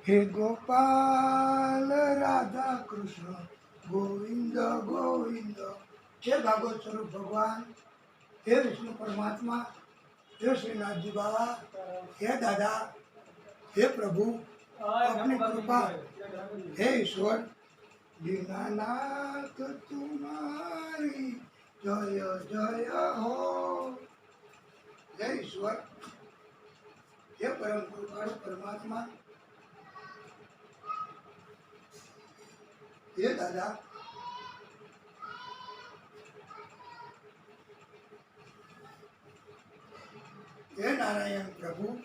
હે ગોપાલ રાધા કૃષ્ણ ગોવિંદ ગોવિંદ, હે ભાગવત સ્વરૂપ ભગવાન, હે વિષ્ણુ પરમાત્મા, હે શ્રીનાથજી બાબા, હે દાદા, હે પ્રભુ अपनी कृपा, हे ईश्वर दीनानाथ तुम्हारी जय जय हो। जय ईश्वर, हे परम कृपाळु परमात्मा, हे दादा, हे नारायण प्रभु,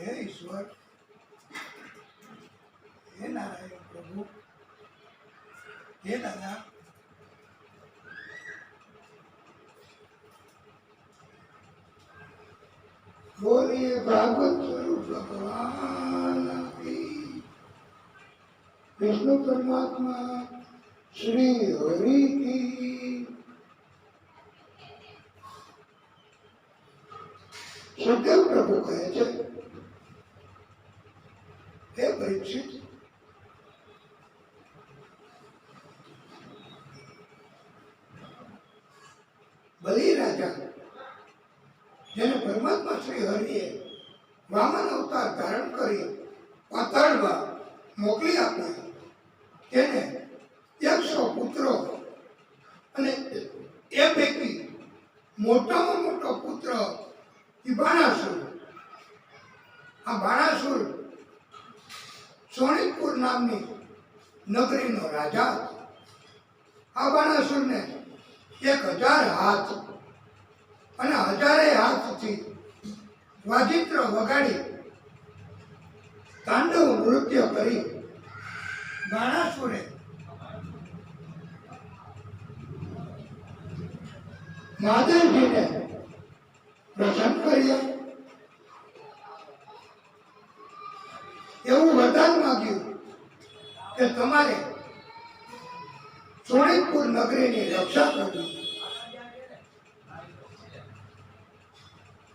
हे ईश्वर, हे नारायण प्रभु, हे दादा, बोलिए भागवत स्वरूप भगवान की, विष्णु परमात्मा श्री हरि की। सुखदेव प्रभु कहे छे, हे परीक्षित, बलि राजा જેને પરમાત્મા શ્રી હરિએ વામન અવતાર ધારણ કરી પાતાળમાં મોકલી આપ્યા, તેને 100 પુત્રો અને એ પૈકી મોટામાં મોટો પુત્ર એ બાણાસુર. આ બાણાસુર સોનિતપુર નામની નગરીનો રાજા હતો. આ બાણાસુરને 1000 હાથ અને 1000 હાથથી વાજિત્ર વગાડી તાંડવ નૃત્ય કરી બાણાસુરે મહાદેવજીને પ્રસન્ન કર્યા. એવું વરદાન માંગ્યું કે તમારે સોનિતપુર નગરીની રક્ષા કરવી.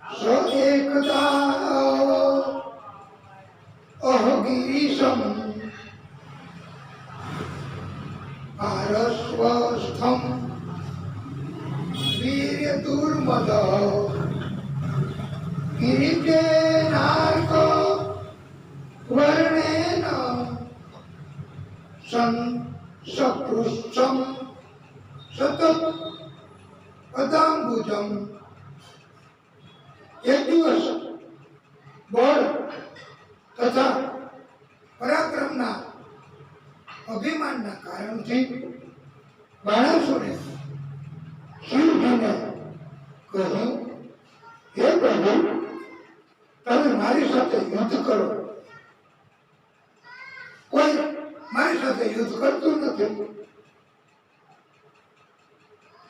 स एकदा अहगिरीशम् आरस्वस्थं वीर्यदुर्मदः गिरिजेनार्क वर्णेन सपृष्ठं सतत पदाम्बुजम्. एक दिवस बल तथा पराक्रमना अभिमानना कारणथी बाणासुरे शिवजीने કહ્યું, હે પ્રભુ, તમે મારી સાથે યુદ્ધ કરો. કોઈ મારી સાથે યુદ્ધ કરતું નથી,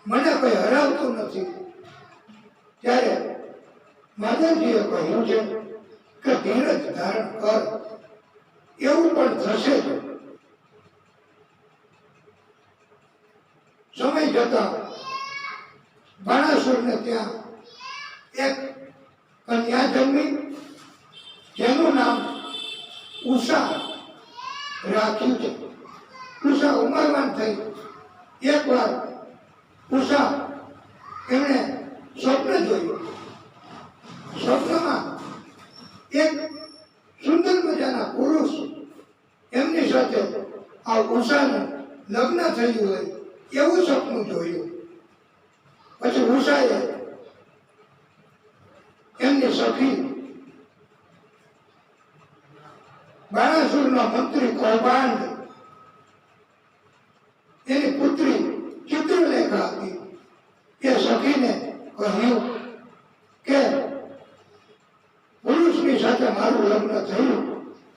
મને કોઈ હરાવતું નથી. ત્યારે માધવજીએ કહ્યું છે કે ધીરજ ધારણ કર, એવું પણ થશે જ. સમય જતા બાણાસુરને ત્યાં એક કન્યા જન્મી, જેનું નામ ઉષા રાખ્યું છે. ઉષા ઉંમરવાન થઈ. એકવાર ઉષા એમણે સ્વપ્ન જોયું. સ્વપ્નમાં એક સુંદર મજાના પુરુષ એમની સાથે આ ઉષાનું લગ્ન થયું હોય એવું સપનું જોયું. પછી ઉષાએ એમની સખી બાણાસુરના મંત્રી કૌભાંડ એની પુત્રી ચિત્રલેખા હતી. એ સખીને કહ્યું કે પુરુષની સાથે મારું લગ્ન થયું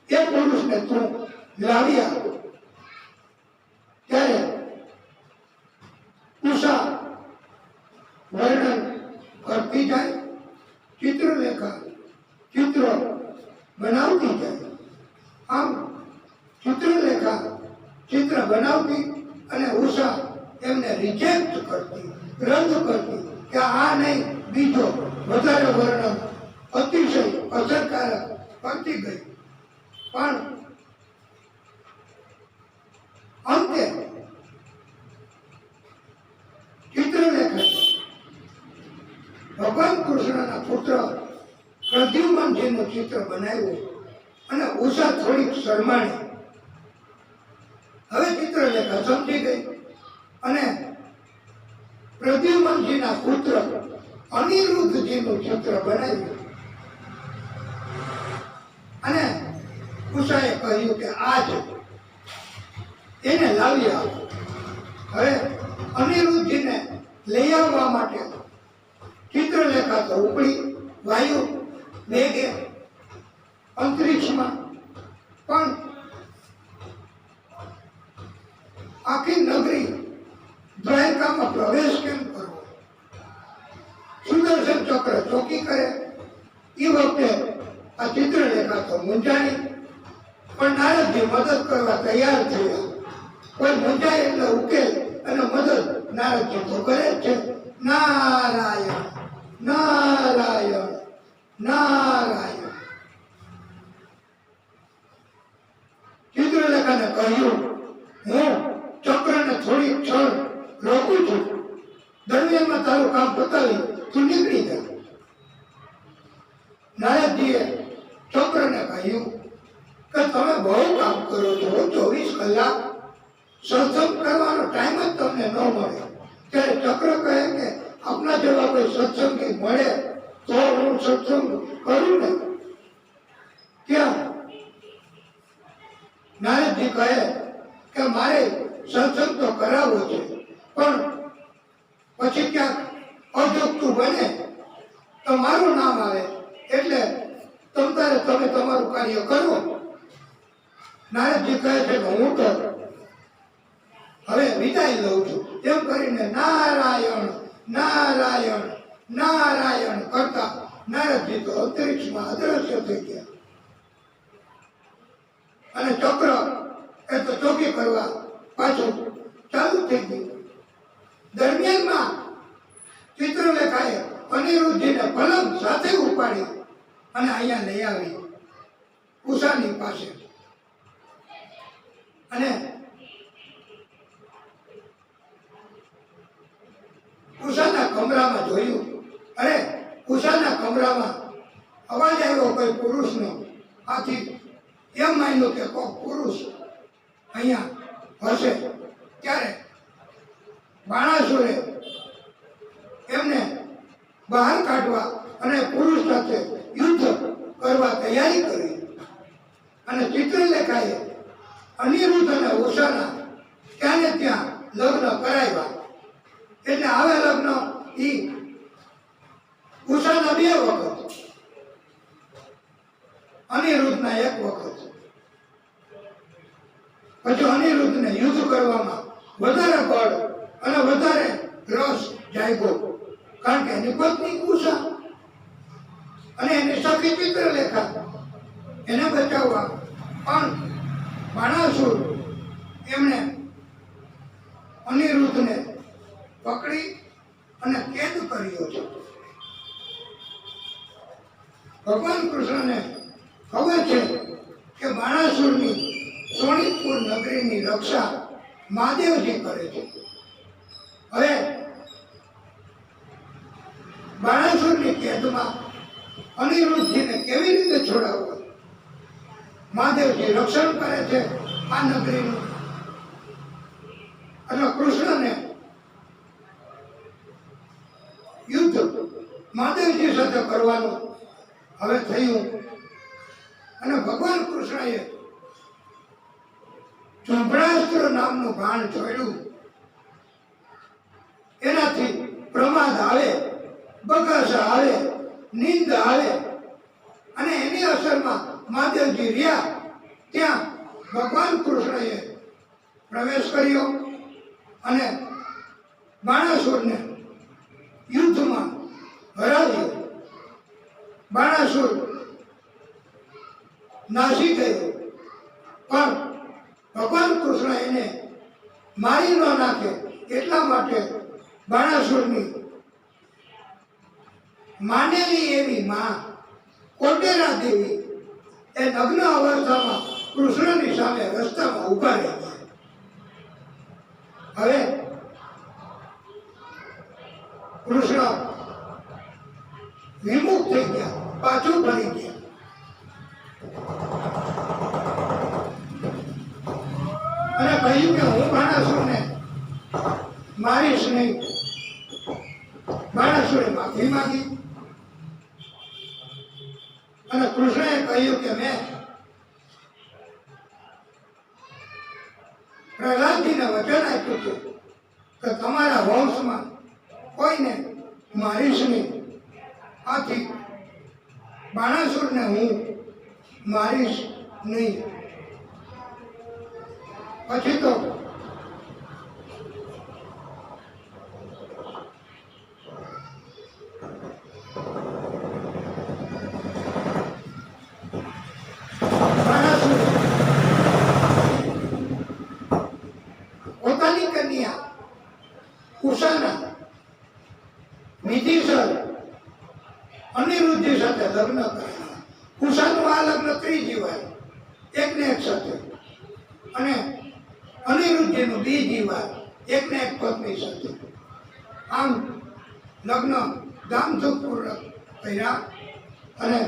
એ પુરુષને તું લાવી આપ. ત્યારે ઉષા વર્ણન કરતી જાય, ચિત્રલેખા ચિત્રો બનાવતી જાય. આમ ચિત્રલેખા ચિત્ર બનાવતી અને ઉષા એમને રિજેક્ટ કરતી, રદ કરતી કે આ નહીં બીજો વધારે વર્ણન અતિશય અસરકારક કરતી ગઈ. પણ અંતે ચિત્રલેખા ભગવાન કૃષ્ણના પુત્ર પ્રદ્યુમનજીનું ચિત્ર બનાવ્યું અને ઉષા થોડીક શરમાણી. હવે ચિત્રલેખા સમજી ગઈ અને પ્રદ્યુમનજીના પુત્ર અનિરુદ્ધજીનું ચિત્ર બનાવ્યું અને ઉષાએ કહ્યું કે આજ એને લાવી આવો. હવે અનિરુદ્ધજીને લઈ આવવા માટે ચિત્રલેખા તો ઉપડી વાયુ વેગે અંતરિક્ષમાં, પણ આખી નગરી દ્વારકામાં પ્રવેશ કેમ કરવો? સુદર્શન ચક્ર ચોકી કરે. એ વખતે આ ચિત્રલેખા તો મૂંઝાણી, પણ નારદજી મદદ કરવા તૈયાર થયા. કોઈ મૂંઝાય એટલે ઉકેલ અને મદદ નારદજી તો કરે જ છે. નારાયણ નારાયણ નારાયણ. ચિત્રલેખાને કહ્યું, હું ચક્રને થોડી ક્ષણ રોકું છું, દરમિયાનમાં તારું કામ પતાવી તું નીકળી જા. નારદજીએ ચક્રને કહ્યું કે તમે બહુ કામ કરો છો, 24 કલાક સત્સંગ કરવાનો ટાઈમ જ તમને ન મળે. ત્યારે ચક્ર કહે કે આપના જેવા કોઈ સત્સંગી મળે તો હું સત્સંગ કરું ને. ક્યાં? નારદજી કહે કે મારે સત્સંગ તો કરાવવો છે, પણ પછી ક્યાંક અજોગતું બને તો મારું નામ આવે, એટલે તમે તમારું કાર્ય કરો. નારદજી કહે છે કે હું તો હવે વિદાય લઉં છું. એમ કરીને નારાયણ નારાયણ નારાયણ કરતા નારદજી તો અંતરિક્ષમાં અદ્રશ્ય થઈ ગયા અને ચક્ર એ તો ચોકી કરવા પાછું ચાલુ થઈ ગયું. દરમિયાનમાં ચિત્રલેખાએ અનિરુદ્ધજીને પલંગ સાથે ઉપાડી અને અહીંયા લઈ આવી ઉષાની પાસે. અને ઉષાના કમરામાં જોયું. અરે ઉષાના કમરામાં અવાજ આવ્યો કોઈ પુરુષનો. આથી એમ માન્યું કે કોઈ પુરુષ અહીંયા હશે. ત્યારે બાણાસુરે એમને બહાર કાઢવા અને પુરુષ સાથે યુદ્ધ કરવા તૈયારી કરી. અને ચિત્રલેખાએ અનિરુદ્ધ અને ઉષાના ત્યાં ને ત્યાં લગ્ન કરાવ્યા. એટલે આવે લગ્ન ઈ ઉષાના 2 વખત, અનિરુદ્ધના 1 વખત. પછી અનિરુદ્ધને યુદ્ધ કરવામાં વધારે બળ અને વધારે રસ જાગ્યો, કારણ કે એની પત્ની ઉષા અને એની સખી ચિત્રલેખા એને બચાવવા. પણ બાણાસુર એમણે અનિરુદ્ધને પકડી અને કેદ કર્યો છે. ભગવાન કૃષ્ણને ખબર છે કે બાણાસુરની સોનિતપુર નગરીની રક્ષા મહાદેવજી કરે છે. હવે બાણાસુરની કેદમાં અનિરુદ્ધજીને કેવી રીતે છોડાવવા? મહાદેવજી રક્ષણ કરે છે આ નગરીનું. અને કૃષ્ણને યુદ્ધ મહાદેવજી સાથે કરવાનું હવે થયું. અને ભગવાન કૃષ્ણએ ચુંબડાસ્ત્ર નામનું બાણ છોડ્યું. એનાથી પ્રમાદ આવે, બગાસા આવે, નિંદ આવે અને એની અસરમાં મહાદેવજી રહ્યા ત્યાં ભગવાન કૃષ્ણએ પ્રવેશ કર્યો અને બાણાસુરને યુદ્ધમાં હરાવ્યો. બાણાસુર નાસી ગયો, પણ ભગવાન કૃષ્ણ એને મારી ન નાખે એટલા માટે બાણાસુરની માનેલી એવી માં કોટેરા દેવી એ નગ્ન અવસ્થામાં કૃષ્ણની સામે રસ્તામાં ઊભા રહ્યા. હવે કૃષ્ણ વિમુખ થઈ ગયા, પાછું ફરી ગયા. અને કહ્યું કે હું બાણાસુરને મારીશ નહીં. બાણાસુરે માફી માંગી અને કૃષ્ણએ કહ્યું કે મેં પ્રહલાદજીને વચન આપ્યું હતું કે તમારા વંશમાં કોઈને મારીશ નહીં. આથી બાણાસુરને હું મારીશ નહીં. પછી તો પોતાની કન્યા કુશાના વિધિસર અનિરુદ્ધ સાથે લગ્ન કરેલા. કુશાનું આ લગ્ન ત્રીજી વાર એકને એક સાથે, અને અનિરુદ્ધનું બીજી વાર એકને એક પત્ની સાથે. આમ લગ્ન ધામધૂમપૂર્વક કર્યા અને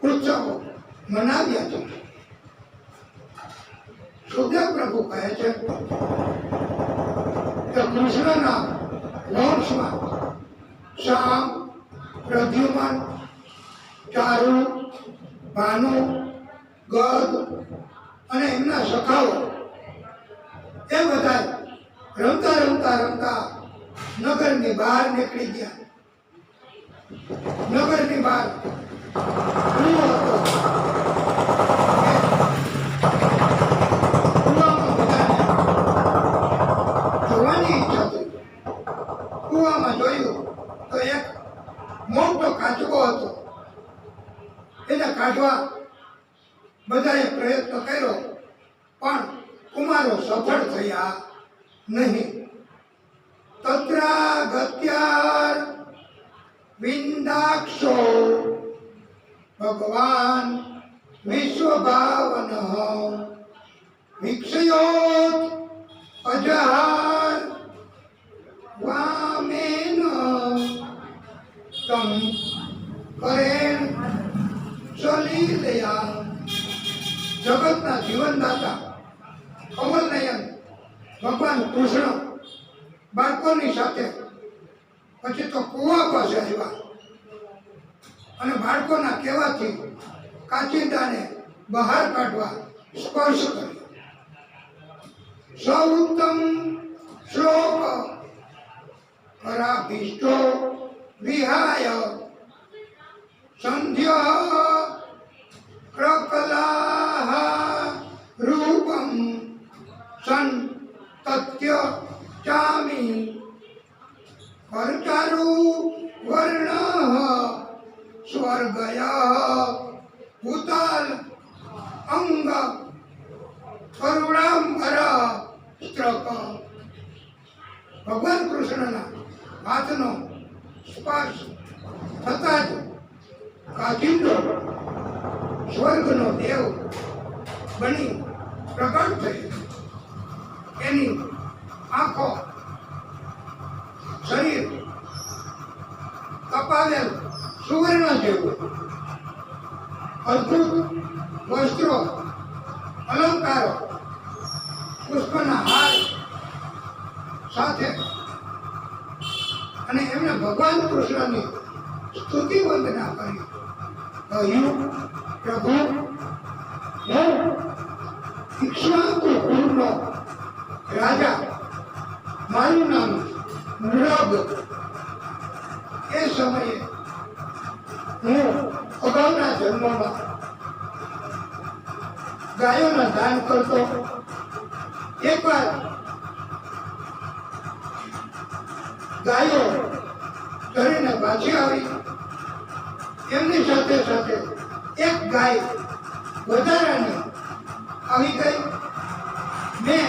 ઉત્સવો મનાવ્યા છે. સુખદેવ પ્રભુ કહે છે કે કૃષ્ણના વંશમાં શ્યામ, પ્રદ્યુમન, ચારુ, ભાનુ, ગદ અને એમના સખાઓ એ બધા રમતા રમતા રમતા નગરની બહાર નીકળી ગયા. નગરની બહાર કૂવો હતો. કૂવામાં બધાને જોવાની ઈચ્છા થઈ. કૂવામાં જોયું તો એક મોટો કાચબો હતો. એને કાઢવા બધાએ પ્રયત્ન કર્યો, પણ કુમારો સફળ થયા નહીં. તત્રા ગત્યાર વિંદાક્ષો ભગવાન વિશ્વભાવન વિક્ષયોત અજહાર વામેન તમ કરેણ સલીલયા. જગતના જીવનદાતા કમલનયન ભગવાન કૃષ્ણ બાળકોની સાથે પછી તો કુવા પાસે આવ્યા અને બાળકોના કહેવાથી કાચિંદાને બહાર કાઢવા સ્પર્શ કર્યો. સૌત્તમ શ્લોક પરાભીષ્ટો વિહાય સંધ્યા પ્રકલાહ રૂપમ સંતત્ય ચામી પરચારુ વર્ણ સ્વર્ગય ભૂતાલ અંગ કરુણાંબર સ્ત્રક. ભગવાન કૃષ્ણના હાથનો સ્પર્શ થતા જ કાચિંડો સ્વર્ગનો દેવ બની પ્રગટ થયો. એની આંખો, શરીર કપાવેલ સુવર્ણ જેવું, અદ્ભુત વસ્ત્રો, અલંકારો, પુષ્પના હાર સાથે અને એમને ભગવાન કૃષ્ણની સ્તુતિ વંદના કરી. કહ્યું, પ્રભુ, હું ઇક્ષ્વાકુ કુળનો રાજા, મારું નામ મૃગ. એ સમયે હું અગાઉના જન્મમાં ગાયોના દાન કરતો. એકવાર ગાયો ધરીને પાછી આવી. એમની સાથે સાથે એક ગાય વધારાની આવી ગઈ. મેં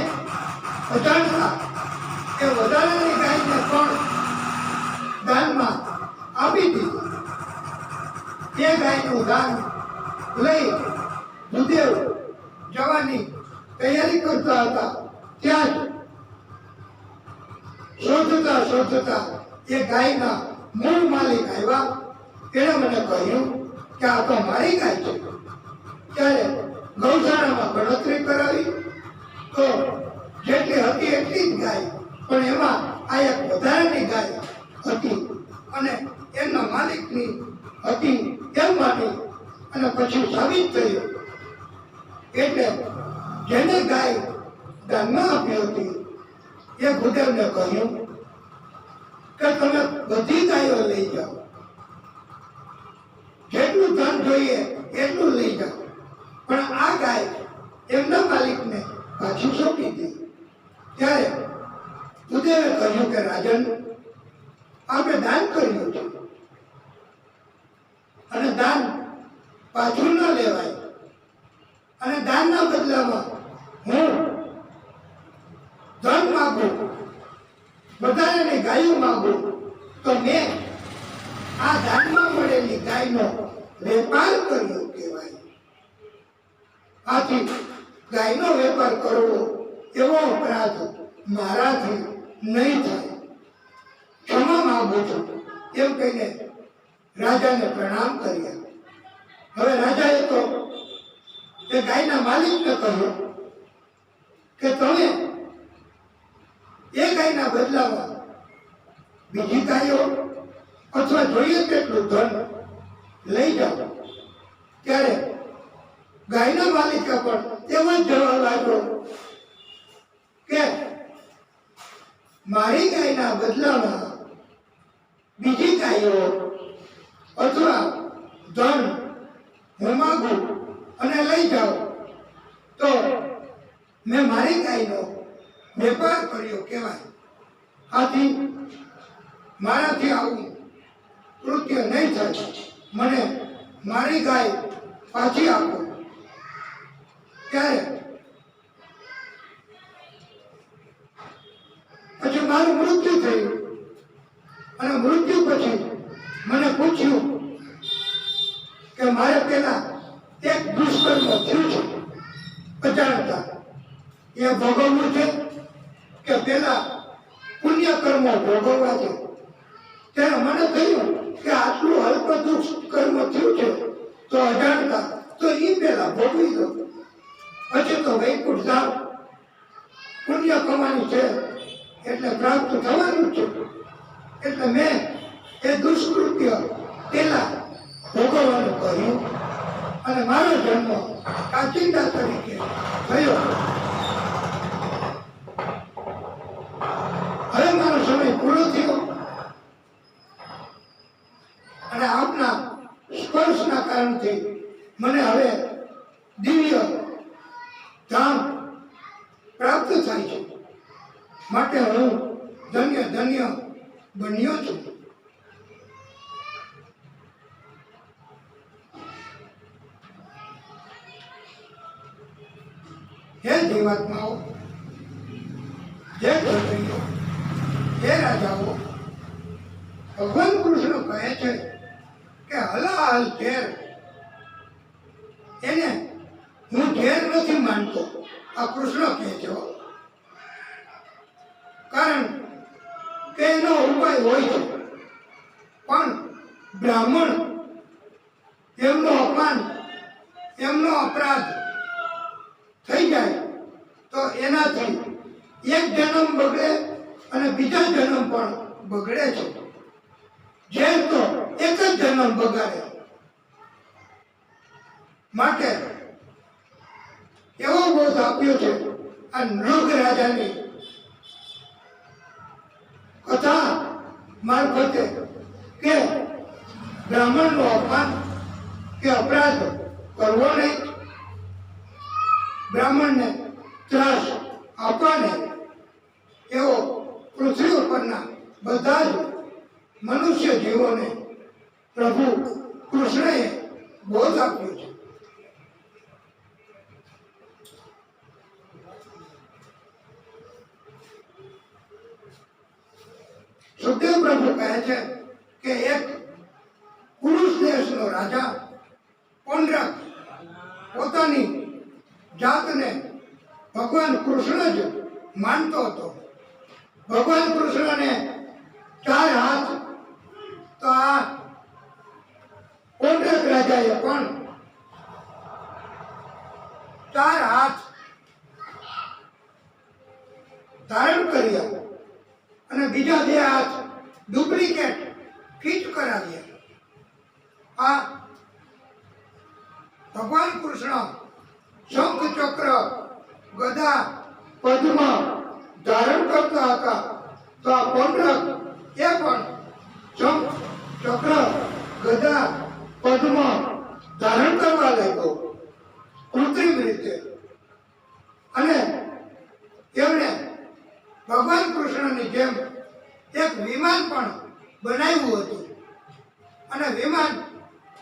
અજાણતા એ વધારાની ગાયને પણ દાનમાં આપી દીધી. તે ગાયનું દાન લઈ ભૂદેવ જવાની તૈયારી કરતા હતા. ત્યાં જ શોધતા એ ગાયના મૂળ માલિક આવ્યા. એણે મને કહ્યું કે આ તો મારી ગાય છે. ત્યારે ગૌશાળામાં ગણતરી કરાવી તો જેટલી હતી એટલી જ ગાય, પણ એમાં આ એક વધારાની ગાય હતી અને એમના માલિકની હતી એમ માની અને પછી સાબિત થયું. એટલે જેને ગાય દાનમાં આપી હતી એ ભૂદેવને કહ્યું કે તમે બધી ગાયો લઈ જાઓ, જેટલું ધન જોઈએ એટલું લઈ જાઓ, પણ આ ગાય એમના માલિકને પાછી સોંપી હતી. ત્યારે ભૂદેવે કહ્યું કે રાજન, આપણે દાન કર્યું છે અને દાન પાછું ન લેવાય, અને દાનના બદલામાં હું ધન માંગુ, વધારાની ગાયો માંગુ, તો મેં આ દાનમાં મળેલી ગાયનો વેપાર કર્યો કહેવાય. આથી ગાયનો વેપાર કરવો એવો અપરાધ મારાથી નહીં થાય, ક્ષમા માંગુ છું એમ કહીને રાજાને પ્રણામ કર્યા. હવે રાજાએ તો એ ગાયના માલિકને કહ્યું કે તમે એ ગાયના બદલામાં બીજી ગાયો અથવા જોઈએ તેટલું ધન લઈ જાઓ. ત્યારે ગાયના માલિકે પણ એવો જ જવાબ આપ્યો કે મારી ગાયના બદલામાં બીજી ગાયો અથવા ધન હું માગું અને લઈ જાઓ તો મેં મારી ગાયનો વેપાર કર્યો કહેવાય. આથી મારાથી આવું કૃત્ય નહીં થાય, મને મારી ગાય પાછી આપો. ત્યારે પછી મારું મૃત્યુ થયું અને મૃત્યુ પછી મને પૂછ્યું કે મારે પેલા એક દુષ્કર્મ થયું છે અજાણતા, એ ભોગવવું છે કે પેલા પુણ્ય કર્મો ભોગવવા છે. ત્યારે મને થયું કે આટલું અલ્પ દુષ્કર્મ થયું છે તો અજાણતા તો એ પેલા ભોગવી દો, પછી તો વૈકુંઠ ધામ પુણ્ય કમાણી છે એટલે પ્રાપ્ત થવાનું છે. એટલે મેં એ દુષ્કૃત્ય પેલા ભોગવવાનું કહ્યું અને મારો જન્મ કાચિંડા તરીકે થયો. હવે મારો સમય પૂરો થયો અને આપના સ્પર્શના કારણથી મને હવે દિવ્ય ધામ પ્રાપ્ત થાય છે, માટે હું ધન્ય ધન્ય બન્યો છું. હે જીવાત્માઓ, હે ક્ષત્રિયો, હે રાજાઓ, ભગવાન કૃષ્ણ કહે છે કે હલાહલ ઝેર, એને હું ઝેર નથી માનતો. આ કૃષ્ણ કહે છે, કારણ કે એનો ઉપાય હોય છે, પણ બ્રાહ્મણ એમનો અપમાન, એમનો અપરાધ થઈ જાય તો એનાથી એક જન્મ બગડે અને બીજા જન્મ પણ બગડે છે. ઝેર તો એક જ જન્મ બગાડે. માટે એવો બોધ આપ્યો છે આ નૃગ રાજાની કથા મારફતે કે બ્રાહ્મણનો અપમાન કે અપરાધ કરવો નહીં. બ્રાહ્મણને ત્રાસ આપવાને એવો પૃથ્વી ઉપરના બધા જ મનુષ્ય જીવોને પ્રભુ કૃષ્ણએ બોધ આપ્યો છે. સુખદેવ પ્રભુ કહે છે કે એક પુરુષ દેશનો રાજા પૌંડ્રક પોતાની જાતને ભગવાન કૃષ્ણ જ માનતો હતો. ભગવાન કૃષ્ણને 4 હાથ, તો આ પૌંડ્રક રાજાએ પણ 4 હાથ ધારણ કર્યા અને બીજા 2 હાથ ડુપ્લિકેટ ફિટ કરાવ્યા. આ ભગવાન કૃષ્ણ શંખ, ચક્ર, ગદા, પદ્મ ધારણ કરતા હતા, તો આ પૌંડ્રક એ પણ શંખ, ચક્ર, ગદા, પદ્મ ધારણ કરવા લાગ્યો કૃત્રિમ રીતે. અને એમણે ભગવાન કૃષ્ણની જેમ એક વિમાન પણ બનાવ્યું હતું. અને વિમાન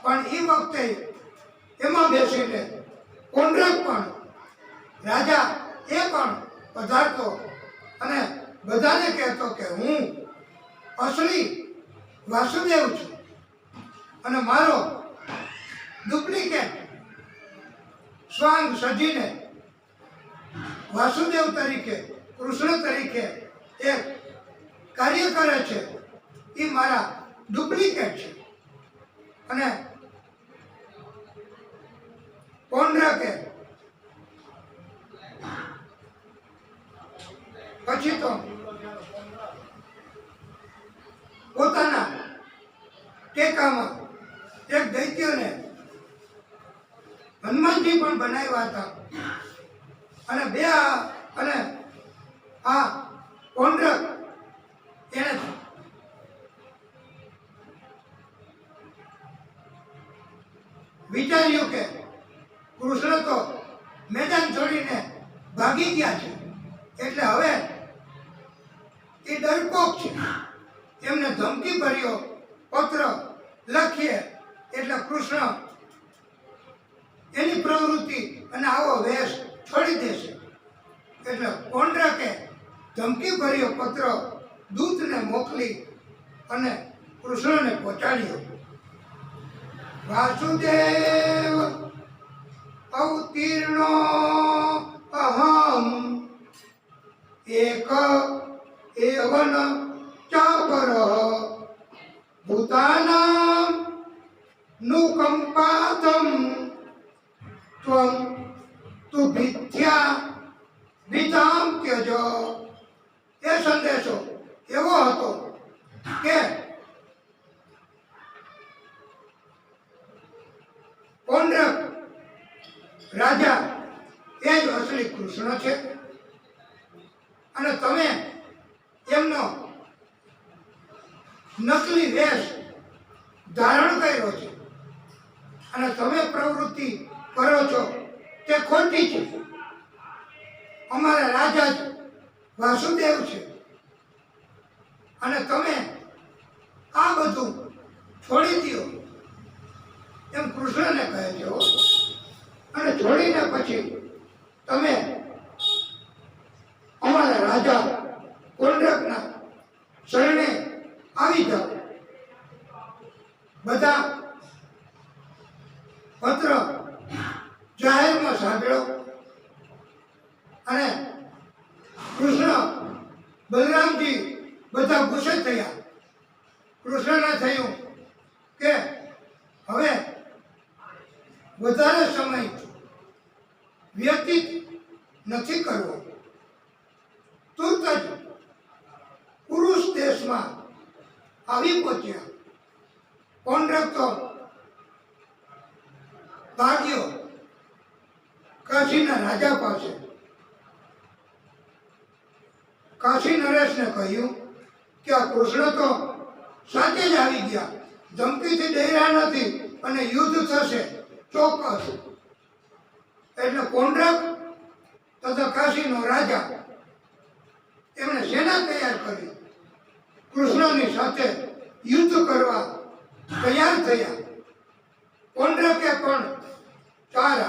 પણ એ વખતે એમાં બેસીને પૌંડ્રક પણ રાજા એ પણ પધારતો અને બધાને કહેતો કે હું અસલી વાસુદેવ છું અને મારો ડુપ્લિકેટ સ્વાંગ સજીને વાસુદેવ તરીકે, કૃષ્ણ તરીકે એક કાર્ય કરે છે, એ મારા ડુપ્લિકેટ છે. અને પૌંડ્રકે પછી તો પોતાના ટેકામાં એક દૈત્યને હનુમાનજી પણ બનાવ્યા હતા. અને આ પૌંડ્રક એને વિચાર્યું કે કૃષ્ણ તો મેદાન છોડીને ભાગી ગયા છે, એટલે હવે એ ડરપોક છે, એમને ધમકી ભર્યો પત્ર લખીએ એટલે કૃષ્ણ એની પ્રવૃત્તિ અને આવો વેશ છોડી દેશે. એટલે પૌંડ્રકે ધમકી ભર્યો પત્ર દૂતને મોકલી અને કૃષ્ણને પહોંચાડ્યો. વાસુદેવ અવતીર્ણો અહમ એક એવન ચાપર ભૂતાનાં નુકંપાતમ ત્વં તુ ભિથ્યા ભીતામ ત્યજ. એ સંદેશો એવો હતો કે પૌંડ્રક રાજા એ જ અસલી કૃષ્ણ છે અને તમે એમનો નકલી વેશ ધારણ કર્યો છે અને તમે પ્રવૃત્તિ કરો છો તે ખોટી છે. અમારા રાજા જ વાસુદેવ છે અને તમે આ બધું છોડી દો એમ કૃષ્ણને કહે છે. અને છોડીને પછી તમે અમારા રાજા પૌંડ્રકના શરણે આવી જાઓ. બધા પત્ર જાહેરમાં સાંભળ્યો અને કૃષ્ણ બલરામજી બધા ગુસ્સે થયા. કૃષ્ણને થયું કે હવે વધારે સમય વ્યતીત નથી કરવો. તુરત જ પુરુષ દેશમાં આવી પહોંચ્યા. પૌંડ્રક તો ભાગ્યો કાશીના રાજા પાસે. કાશી નરેશને કહ્યું કે આ કૃષ્ણ તો સાચે જ આવી ગયા, ધમકીથી ડર્યા નથી અને યુદ્ધ થશે ચોક્કસ. એટલે પૌંડ્રક કાશીનો રાજા એમણે સેના તૈયાર કરી કૃષ્ણની સાથે યુદ્ધ કરવા તૈયાર થયા. કોંડ્રકે પણ 4